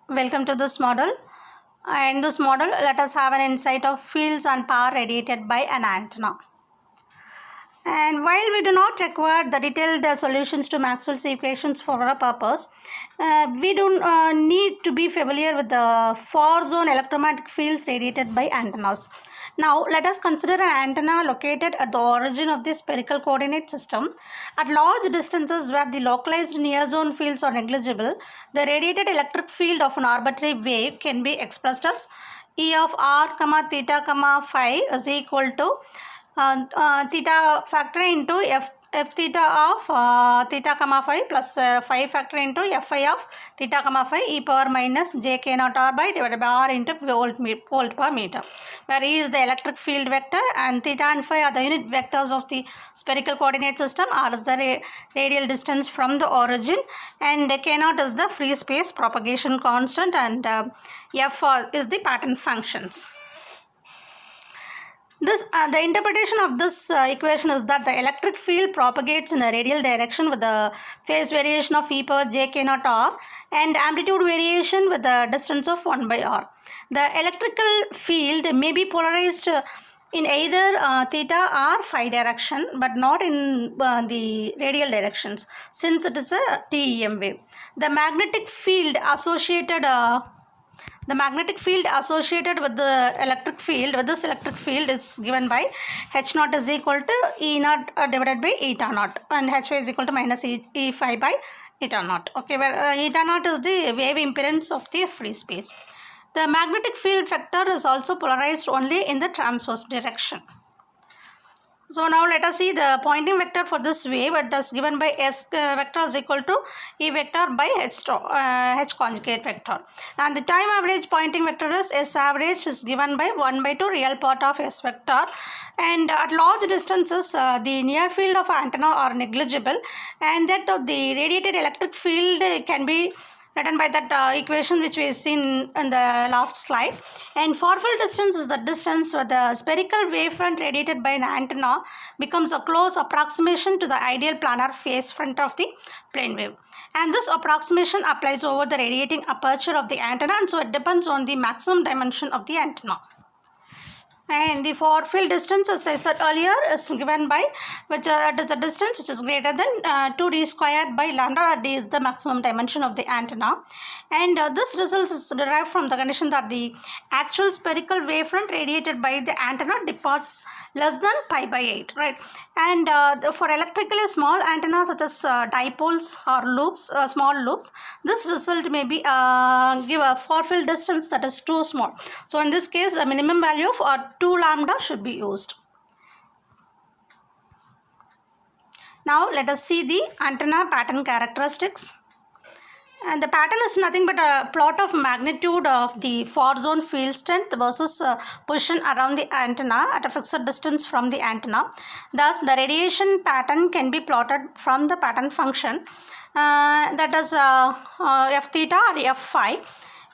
Welcome to this model. In this model, let us have an insight of fields and power radiated by an antenna. And while we do not require the detailed solutions to Maxwell's equations for our purpose, we do need to be familiar with the far zone electromagnetic fields radiated by antennas. Now, let us consider an antenna located at the origin of the spherical coordinate system. At large distances where the localized near zone fields are negligible, the radiated electric field of an arbitrary wave can be expressed as E of r, theta, phi is equal to theta factor into f theta of theta phi plus phi factor into fi of theta phi e power minus j k naught r by divided by r into volt per meter, where E is the electric field vector and theta and phi are the unit vectors of the spherical coordinate system. R is the radial distance from the origin, and k naught is the free space propagation constant, and f is the pattern functions. The interpretation of this equation is that the electric field propagates in a radial direction with the phase variation of e power j k naught r and amplitude variation with the distance of 1 by r. The electrical field may be polarized in either theta or phi direction, but not in the radial directions, since it is a TEM wave. The magnetic field associated with the electric field, with this electric field, is given by H naught is equal to E naught divided by eta naught, and H phi is equal to minus E phi by eta naught. Okay, where eta naught is the wave impedance of the free space. The magnetic field vector is also polarized only in the transverse direction. So now let us see the pointing vector for this wave. It is given by S vector is equal to E vector by H conjugate vector. And the time average pointing vector is S average is given by 1 by 2 real part of S vector. And at large distances, the near field of antenna are negligible, and that the radiated electric field can be written by that equation which we have seen in the last slide. And far field distance is the distance where the spherical wavefront radiated by an antenna becomes a close approximation to the ideal planar phase front of the plane wave. And this approximation applies over the radiating aperture of the antenna, and so it depends on the maximum dimension of the antenna. And the far field distance, as I said earlier, is given by which it is a distance which is greater than 2d squared by lambda, where d is the maximum dimension of the antenna. And this result is derived from the condition that the actual spherical wavefront radiated by the antenna departs less than pi by 8, right? And for electrically small antennas such as dipoles or loops, small loops, this result may be give a far field distance that is too small. So in this case, a minimum value of 2 lambda should be used. Now let us see the antenna pattern characteristics. And the pattern is nothing but a plot of magnitude of the far zone field strength versus position around the antenna at a fixed distance from the antenna. Thus, the radiation pattern can be plotted from the pattern function, that is f theta or f phi.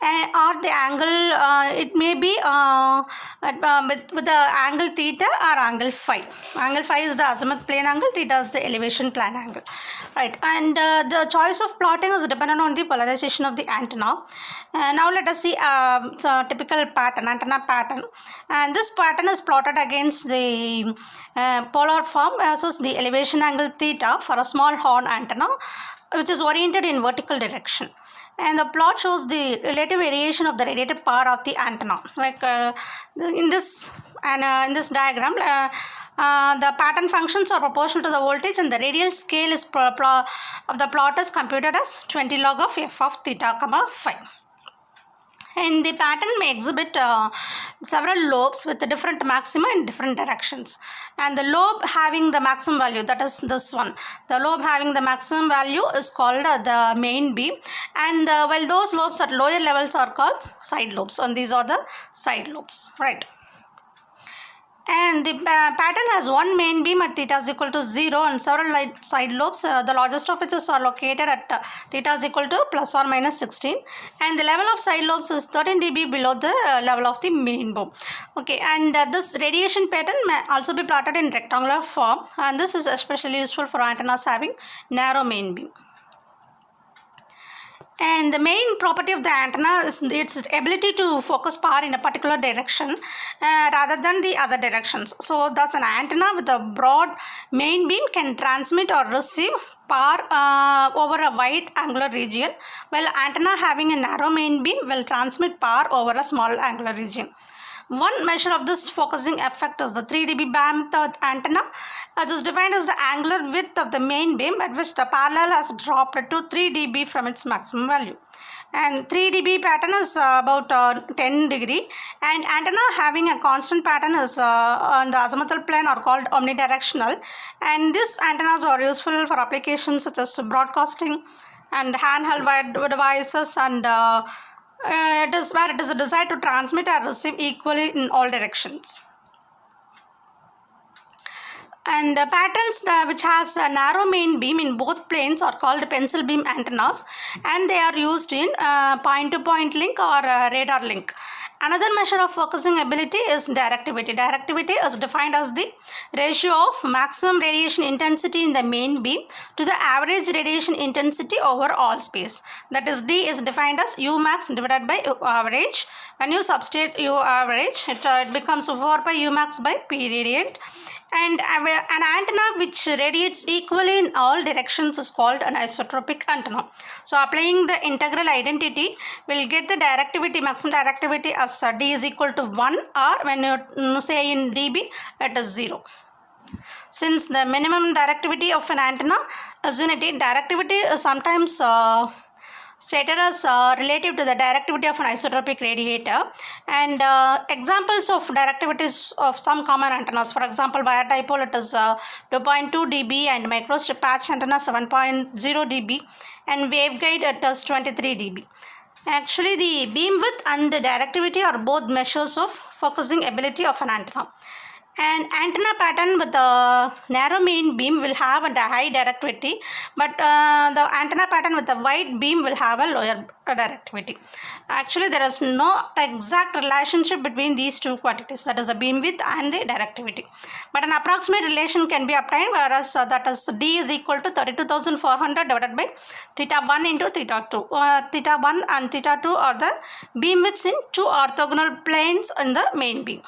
Or the angle, it may be with the angle theta or angle phi. Angle phi is the azimuth plane angle, theta is the elevation plane angle, right? And the choice of plotting is dependent on the polarization of the antenna. Now let us see so typical pattern, antenna pattern, and this pattern is plotted against the polar form versus the elevation angle theta for a small horn antenna, which is oriented in vertical direction. And the plot shows the relative variation of the radiated power of the antenna. Like in this diagram, the pattern functions are proportional to the voltage, and the radial scale is of the plot is computed as 20 log of f of theta phi. And the pattern may exhibit several lobes with different maxima in different directions. And the lobe having the maximum value, that is this one, the lobe having the maximum value is called the main beam, and while those lobes at lower levels are called side lobes, and these are the side lobes, right? And the pattern has one main beam at theta is equal to 0 and several side lobes, the largest of which are located at theta is equal to plus or minus 16, and the level of side lobes is 13 dB below the level of the main beam. Okay, and this radiation pattern may also be plotted in rectangular form, and this is especially useful for antennas having narrow main beam. And the main property of the antenna is its ability to focus power in a particular direction rather than the other directions. So thus an antenna with a broad main beam can transmit or receive power over a wide angular region, while antenna having a narrow main beam will transmit power over a small angular region. One measure of this focusing effect is the 3 dB bandwidth of the antenna. It is defined as the angular width of the main beam at which the parallel has dropped to 3 dB from its maximum value. And 3 dB pattern is about 10 degree, and antenna having a constant pattern is on the azimuthal plane are called omnidirectional, and these antennas are useful for applications such as broadcasting and handheld devices, and it is where it is desired to transmit and receive equally in all directions. And patterns which has a narrow main beam in both planes are called pencil beam antennas, and they are used in point-to-point link or radar link. Another measure of focusing ability is directivity. Directivity is defined as the ratio of maximum radiation intensity in the main beam to the average radiation intensity over all space. That is, D is defined as U max divided by U average. When you substitute U average, it becomes 4 pi U max by P radiant. And an antenna which radiates equally in all directions is called an isotropic antenna. So applying the integral identity, we'll get the directivity, maximum directivity as D is equal to 1, or when you say in dB, it is 0. Since the minimum directivity of an antenna is unity, directivity is sometimes stated as relative to the directivity of an isotropic radiator. And examples of directivities of some common antennas, for example, wire dipole it is 2.2 dB, and microstrip patch antenna 7.0 dB, and waveguide it is 23 dB. Actually, the beam width and the directivity are both measures of focusing ability of an antenna. An antenna pattern with a narrow main beam will have a high directivity, but the antenna pattern with a wide beam will have a lower directivity. Actually, there is no exact relationship between these two quantities, that is the beam width and the directivity, but an approximate relation can be obtained, whereas that is D is equal to 32,400 divided by theta 1 into theta 2. Theta 1 and theta 2 are the beam widths in two orthogonal planes in the main beam.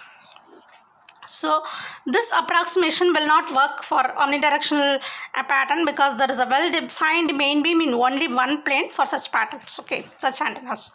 So this approximation will not work for omnidirectional pattern, because there is a well defined main beam in only one plane for such patterns, okay, such antennas.